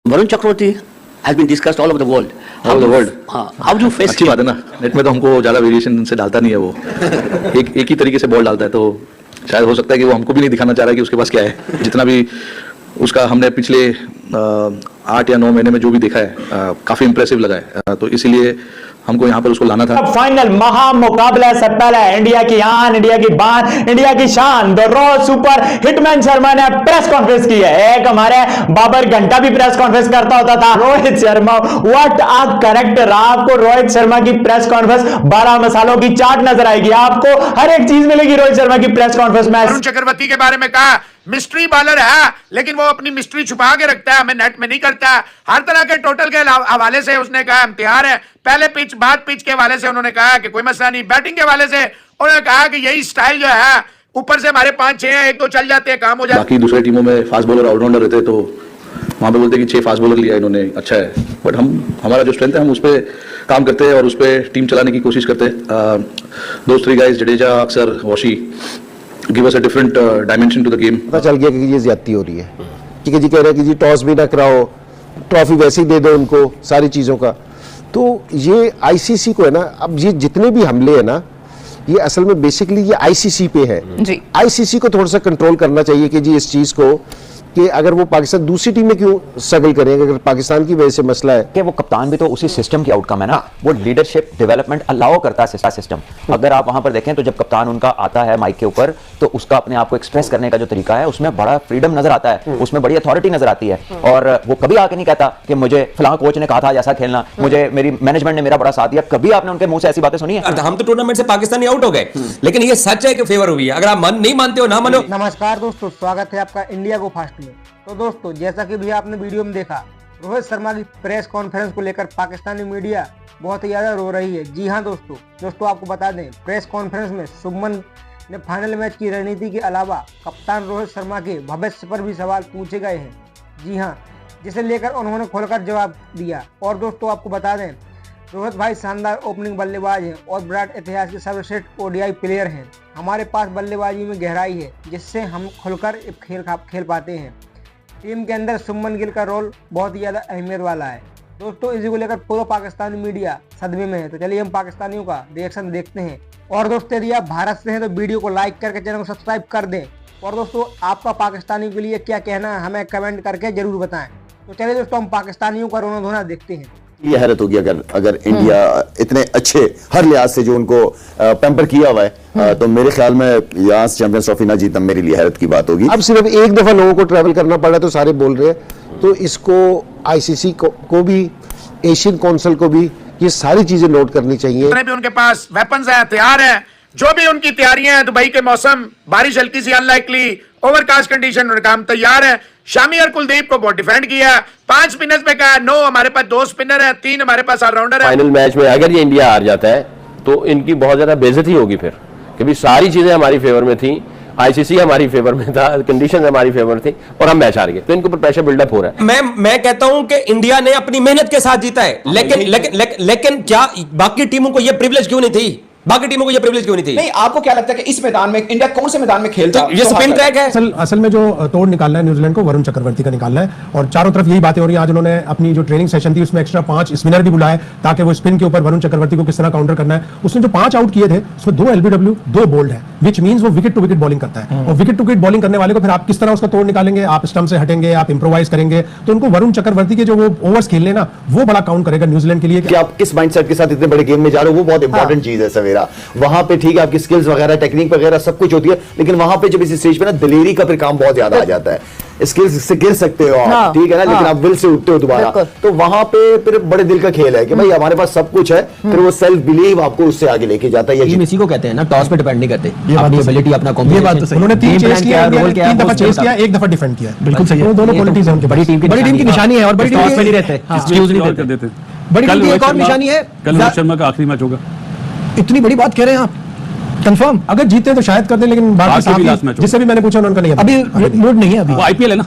Varun Chakravarthy has been discussed all over the world. All over the world. हाँ, how do you face अच्छी बात है ना, नेट में तो हमको ज़्यादा वेरिएशन से डालता नहीं है वो एक ही तरीके से बॉल डालता है, तो शायद हो सकता है कि वो हमको भी नहीं दिखाना चाह रहा है कि उसके पास क्या है। जितना भी उसका हमने पिछले 8 या 9 महीने में जो भी देखा है काफ़ी इंप्रेसिव लगा है, तो इसीलिए हमको यहाँ पर उसको लाना था। फाइनल महा मुकाबला से पहले इंडिया की आन, इंडिया की बान, इंडिया की शान the raw super hitman Sharma ने प्रेस कॉन्फ्रेंस की है। एक हमारे बाबर घंटा भी प्रेस कॉन्फ्रेंस करता होता था, Rohit Sharma. What a character, आपको रोहित शर्मा की प्रेस कॉन्फ्रेंस 12 मसालों की चाट नजर आएगी, आपको हर एक चीज मिलेगी रोहित शर्मा की प्रेस कॉन्फ्रेंस में। वरुण चक्रवर्ती के बारे में कहा मिस्ट्री बॉलर है, लेकिन वो अपनी मिस्ट्री छुपा के रखता है, हमें नेट में नहीं करता। हर तरह के टोटल के हवाले से उसने कहा हम तैयार है। पहले पिच बाद पिच के हवाले से उन्होंने कहा कि कोई मसला नहीं। बैटिंग के हवाले से उन्होंने कहा कि यही स्टाइल जो है, ऊपर से हमारे 5-6 हैं, 1-2 चल जाते हैं, काम हो जाता है। बाकी दूसरे टीमों में फास्ट बॉलर ऑलराउंडर रहते तो वहाँ पे बोलते कि 6 फास्ट बॉलर लिया इन्होंने, अच्छा है, बट हमारा जो स्ट्रेंथ है हम उस पर काम करते हैं और उस पर टीम चलाने की कोशिश करते हैं। Those 3 guys Jadeja, Axar, Washi give us a different dimension to the game. पता चल गया कि ये ज्यादती हो रही है, ठीक है जी, कह रहे हैं कि जी टॉस भी ना कराओ, ट्रॉफी वैसे ही दे दो उनको, सारी चीज़ों का। तो ये आईसीसी को है ना, अब ये जितने भी हमले हैं ना, ये असल में बेसिकली ये आईसीसी पे है जी। आईसीसी को थोड़ा सा कंट्रोल करना चाहिए कि जी इस चीज़ को, कि अगर वो पाकिस्तान दूसरी टीम में क्यों स्ट्रगल करेंगे, अगर पाकिस्तान की वजह से मसला है कि वो कप्तान भी तो उसी सिस्टम की आउटकम है ना, वो लीडरशिप डेवलपमेंट अलाउ करता है सिस्टम। अगर आप वहां पर देखें तो जब कप्तान उनका आता है माइक के ऊपर, तो उसका अपने आप को एक्सप्रेस करने का जो तरीका है उसमें बड़ा फ्रीडम नजर आता है, उसमें बड़ी अथॉरिटी नजर आती है। और वो कभी आके नहीं कहता कि मुझे फलां कोच ने कहा था ऐसा खेलना, मुझे मेरी मैनेजमेंट ने मेरा बड़ा साथ दिया। कभी आपने उनके मुंह से ऐसी बातें सुनी है? हम तो टूर्नामेंट से पाकिस्तानी आउट हो गए, लेकिन ये सच है कि फेवर हुई है। अगर आप नहीं मानते हो ना मानो। नमस्कार दोस्तों, स्वागत है आपका इंडिया गो फास्ट में। तो दोस्तों, जैसा कि भी आपने वीडियो में देखा, रोहित शर्मा की प्रेस कॉन्फ्रेंस को लेकर पाकिस्तानी मीडिया बहुत ही ज्यादा रो रही है। जी हां दोस्तों आपको बता दें, प्रेस कॉन्फ्रेंस में शुभमन ने फाइनल मैच की रणनीति के अलावा कप्तान रोहित शर्मा के भविष्य पर भी सवाल पूछे गए हैं। जी हां, जिसे लेकर उन्होंने खोलकर जवाब दिया। और दोस्तों आपको बता दें, रोहित भाई शानदार ओपनिंग बल्लेबाज हैं और विराट इतिहास के सर्वश्रेष्ठ ओडीआई प्लेयर हैं। हमारे पास बल्लेबाजी में गहराई है, जिससे हम खुलकर खेल पाते हैं। टीम के अंदर शुभमन गिल का रोल बहुत ही ज़्यादा अहमियत वाला है। दोस्तों, इसी को लेकर पूरा पाकिस्तानी मीडिया सदमे में है। तो चलिए हम पाकिस्तानियों का रिएक्शन देखते हैं। और दोस्तों, यदि आप भारत से हैं तो वीडियो को लाइक करके चैनल को सब्सक्राइब कर दें। और दोस्तों, आपका पाकिस्तानियों के लिए क्या कहना है हमें कमेंट करके जरूर बताएं। तो चलिए दोस्तों, हम पाकिस्तानियों का रोना धोना देखते हैं। ये हैरत होगी अगर इंडिया इतने अच्छे हर लिहाज से जो उनको पैम्पर किया हुआ है, तो मेरे ख्याल में यहाँ चैंपियंस ट्रॉफी ना जीतना मेरे लिए हैरत की बात होगी। अब सिर्फ एक दफा लोगों को ट्रैवल करना पड़ा तो सारे बोल रहे हैं, तो इसको आईसीसी को भी, एशियन काउंसिल को भी ये सारी चीजें नोट करनी चाहिए। भी उनके पास वेपन्स है, तैयार है, जो भी उनकी तैयारियां हैं। दुबई के मौसम, बारिश हल्की सी अनलाइकली, ओवरकास्ट कंडीशन, उनका काम तैयार है। शामी और कुलदीप को बहुत डिफेंड किया। 5 स्पिनर्स पे कहा नो, हमारे पास 2 स्पिनर हैं, 3 हमारे पास ऑलराउंडर है। फाइनल मैच में अगर ये इंडिया हार जाता है तो इनकी बहुत ज्यादा बेइज्जती होगी फिर, क्योंकि सारी चीजें हमारी फेवर में थी, आईसीसी हमारी फेवर में था, कंडीशन हमारी फेवर में थी और हम मैच हार गए, तो इनके ऊपर प्रेशर बिल्डअप हो रहा है। मैं कहता हूं कि इंडिया ने अपनी मेहनत के साथ जीता है, लेकिन क्या बाकी टीमों को यह प्रिविलेज क्यों नहीं थी? बाकी टीमों को ये प्रिविलेज क्यों नहीं थी? नहीं, आपको क्या लगता है कि इस मैदान में इंडिया कौन से मैदान में खेलता है? ये स्पिन ट्रैक है। असल में जो तोड़ निकालना है न्यूजीलैंड को, वरुण चक्रवर्ती का निकालना है। और चारों तरफ यही बातें हो रही है। आज उन्होंने अपनी जो ट्रेनिंग सेशन थी उसमें एक्स्ट्रा 5 स्पिनर भी बुलाए, ताकि वो स्पिन के ऊपर वरुण चक्रवर्ती को किस तरह काउंटर करना है। उसने जो 5 आउट किए थे उसमें 2 एलबीडब्ल्यू, 2 बोल्ड है, विच मींस वो विकेट टू विकेट बॉलिंग करता है। और विकेट टू विकेट बॉलिंग करने वाले को फिर आप किस तरह उसका तोड़ निकालेंगे? आप स्टंप से हटेंगे, आप इंप्रोवाइज करेंगे, तो उनको वरुण चक्रवर्ती के जो वो ओवर्स खेलने ना, वो बड़ा काउंट करेगा न्यूजीलैंड के लिए। कि आप किस माइंडसेट के साथ इतने बड़े गेम में जा रहे हो, वो बहुत इंपॉर्टेंट चीज है सवेरा। वहां पे ठीक है, आपकी स्किल्स वगैरह, टेक्निक वगैरह सब कुछ होती है, लेकिन वहां पे जब इस स्टेज पे ना दिलेरी का फिर काम बहुत ज्यादा आ जाता है। स्किल्स से गिर सकते हो आप, ठीक है ना, लेकिन आप विल से उठते हो दोबारा, तो वहां पे फिर बड़े दिल का खेल है कि भाई हमारे पास सब कुछ है, फिर वो सेल्फ बिलीव आपको उससे आगे लेके जाता है। ये इसी को कहते हैं ना, टॉस पे डिपेंड नहीं करते, अपनी एबिलिटी, अपना ये बात तो सही। उन्होंने 3 चेस किया, 3 दफा चेस किया, 1 दफा डिफेंड किया। बिल्कुल सही है, दोनों क्वालिटीज हैं उनके। बड़ी टीम की निशानी है, और बड़ी टीम में नहीं रहते, एक्सक्यूज नहीं देते। बड़ी टीम की एक और निशानी है, कल रोहित शर्मा का आखिरी मैच होगा। इतनी बड़ी बात कह रहे हैं आप, कंफर्म? अगर जीते तो शायद कर दे, लेकिन जिससे भी मैंने पूछा उन्होंने नहीं, अभी मूड नहीं है, अभी आईपीएल है ना।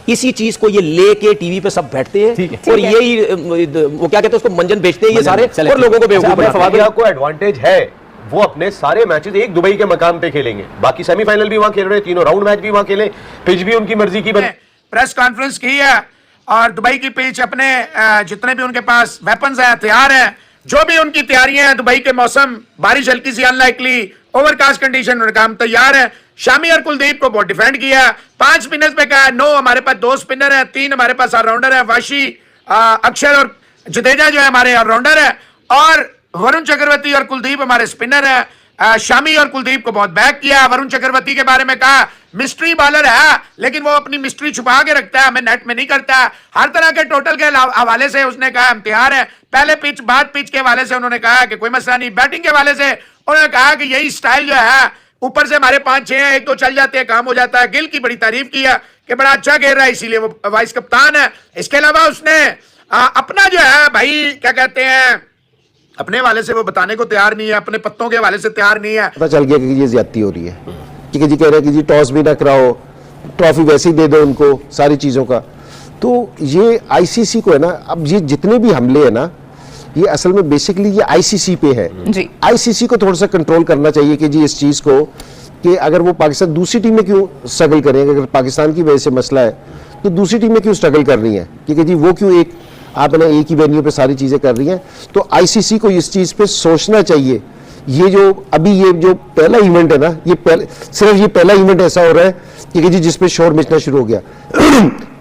इसी चीज को ये लेके टीवी पे सब बैठते हैं और यही वो क्या कहते हैं उसको, मंजन बेचते हैं ये सारे, और लोगों को बेवकूफ। को एडवांटेज है, वो अपने सारे मैचेस एक दुबई के मकाम पे खेलेंगे, बाकी सेमीफाइनल भी वहां खेल रहे, तीनों राउंड मैच भी वहां खेले, पिच भी उनकी मर्जी की बने। प्रेस कॉन्फ्रेंस की है और दुबई की पिच अपने जितने भी उनके पास वेपन्स हैं तैयार है, जो भी उनकी तैयारियां हैं, दुबई के मौसम, बारिश हल्की सी अनलाइकली, ओवरकास्ट कंडीशन, उनका काम तैयार है। शामी और कुलदीप को बहुत डिफेंड किया, 5 स्पिनर्स पे कहा नो, हमारे पास 2 स्पिनर है, 3 हमारे पास ऑलराउंडर है, वाशी, अक्षर और जडेजा जो है हमारे ऑलराउंडर है, और वरुण चक्रवर्ती और कुलदीप हमारे स्पिनर है। शामी और कुलदीप को बहुत बैक किया। वरुण चक्रवर्ती के बारे में कहा मिस्ट्री बॉलर है, लेकिन वो अपनी मिस्ट्री छुपा के रखता है, हमें नेट में नहीं करता। हर तरह के टोटल के हवाले से उसने कहा हम तैयार है। पहले पिच बाद पिच के हवाले से उन्होंने कहा कि कोई मसला नहीं। बैटिंग के हवाले से उन्होंने कहा कि यही स्टाइल जो है, ऊपर से हमारे 5-6 हैं, 1-2 चल जाते हैं, काम हो जाता है। गिल की बड़ी तारीफ किया कि बड़ा अच्छा खेल रहा है, इसीलिए वो वाइस कप्तान है। इसके अलावा उसने अपना जो है भाई क्या कहते हैं, अपने हवाले से वो बताने को तैयार नहीं है, अपने पत्तों के हवाले से तैयार नहीं है। पता चल गया कि ये ज्यादती हो रही है, ठीक है जी, कह रहे हैं कि जी टॉस भी ना कराओ, ट्रॉफी वैसे ही दे दो उनको, सारी चीज़ों का। तो ये आईसीसी को है ना, अब ये जितने भी हमले हैं ना, ये असल में बेसिकली ये आईसीसी पे है। आईसीसी को थोड़ा सा कंट्रोल करना चाहिए कि जी इस चीज़ को, कि अगर वो पाकिस्तान दूसरी टीमें क्यों स्ट्रगल करेंगे, अगर पाकिस्तान की वजह से मसला है तो दूसरी टीमें क्यों स्ट्रगल कर रही हैं, क्योंकि जी वो क्यों एक आप ना एक ही वेन्यू पे सारी चीज़ें कर रही हैं। तो आईसीसी को इस चीज़ पे सोचना चाहिए। ये जो अभी ये जो पहला इवेंट है ना, ये सिर्फ ये पहला इवेंट ऐसा हो रहा है कि जी जिसपे शोर मचना शुरू हो गया।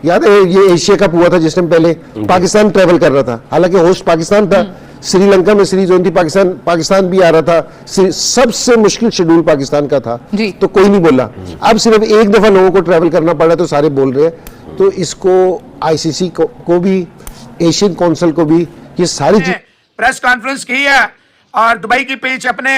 याद है ये एशिया कप हुआ था जिस टाइम पहले पाकिस्तान ट्रेवल कर रहा था, हालांकि होस्ट पाकिस्तान था, श्रीलंका में सीरीज होती, पाकिस्तान भी आ रहा था, सबसे मुश्किल शेड्यूल पाकिस्तान का था, तो कोई नहीं बोला। अब सिर्फ एक दफा लोगों को ट्रेवल करना पड़ा तो सारे बोल रहे हैं। तो इसको आईसीसी को भी, एशियन काउंसिल को भी ये सारी चीज प्रेस कॉन्फ्रेंस की है, और दुबई की पिच अपने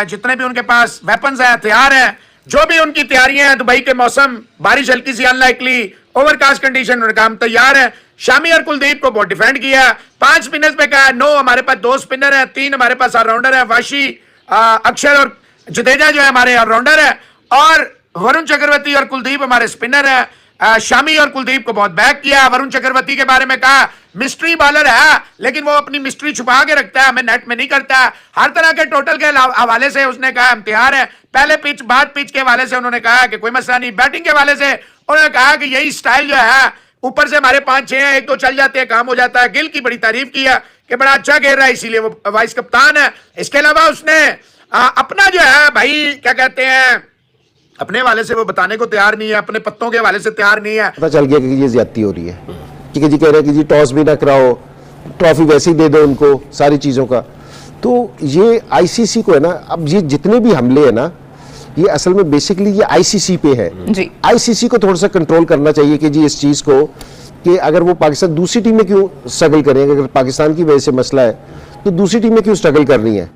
जितने भी उनके पास वेपन्स हैं तैयार है, जो भी उनकी तैयारियां हैं, दुबई के मौसम, बारिश हल्की सी अनलाइकली, ओवरकास्ट कंडीशन, उनका काम तैयार है। शामी और कुलदीप को बहुत डिफेंड किया, 5 स्पिनर्स पे कहा नो, हमारे पास 2 स्पिनर है, 3 हमारे पास ऑलराउंडर है, वाशी, अक्षर और जडेजा जो है हमारे ऑलराउंडर है, और वरुण चक्रवर्ती और कुलदीप हमारे स्पिनर है। शामी और कुलदीप को बहुत बैक किया। वरुण चक्रवर्ती के बारे में कहा मिस्ट्री बॉलर है, लेकिन वो अपनी मिस्ट्री छुपा के रखता है, हमें नेट में नहीं करता। हर तरह के टोटल के हवाले से उसने कहा हम तैयार है। पहले पिच बाद पिच के हवाले से उन्होंने कहा कि कोई मसला नहीं। बैटिंग के हवाले से उन्होंने कहा कि यही स्टाइल जो है, ऊपर से हमारे 5-6 हैं, 1-2 चल जाते हैं, काम हो जाता है। गिल की बड़ी तारीफ किया कि बड़ा अच्छा खेल रहा है, इसीलिए वो वाइस कप्तान है। इसके अलावा उसने अपना जो है भाई क्या कहते हैं, अपने हवाले से वो बताने को तैयार नहीं है, अपने पत्तों के हवाले से तैयार नहीं है। पता चल गया कि ये ज्यादती हो रही है, ठीक है जी, कह रहे हैं कि जी टॉस भी ना कराओ, ट्रॉफी वैसे ही दे दो उनको, सारी चीज़ों का। तो ये आईसीसी को है ना, अब ये जितने भी हमले हैं ना, ये असल में बेसिकली ये आईसीसी पे है। आईसीसी को थोड़ा सा कंट्रोल करना चाहिए कि जी इस चीज़ को, कि अगर वो पाकिस्तान दूसरी टीमें क्यों स्ट्रगल करेंगे, अगर पाकिस्तान की वजह से मसला है तो दूसरी टीमें क्यों स्ट्रगल कर रही हैं।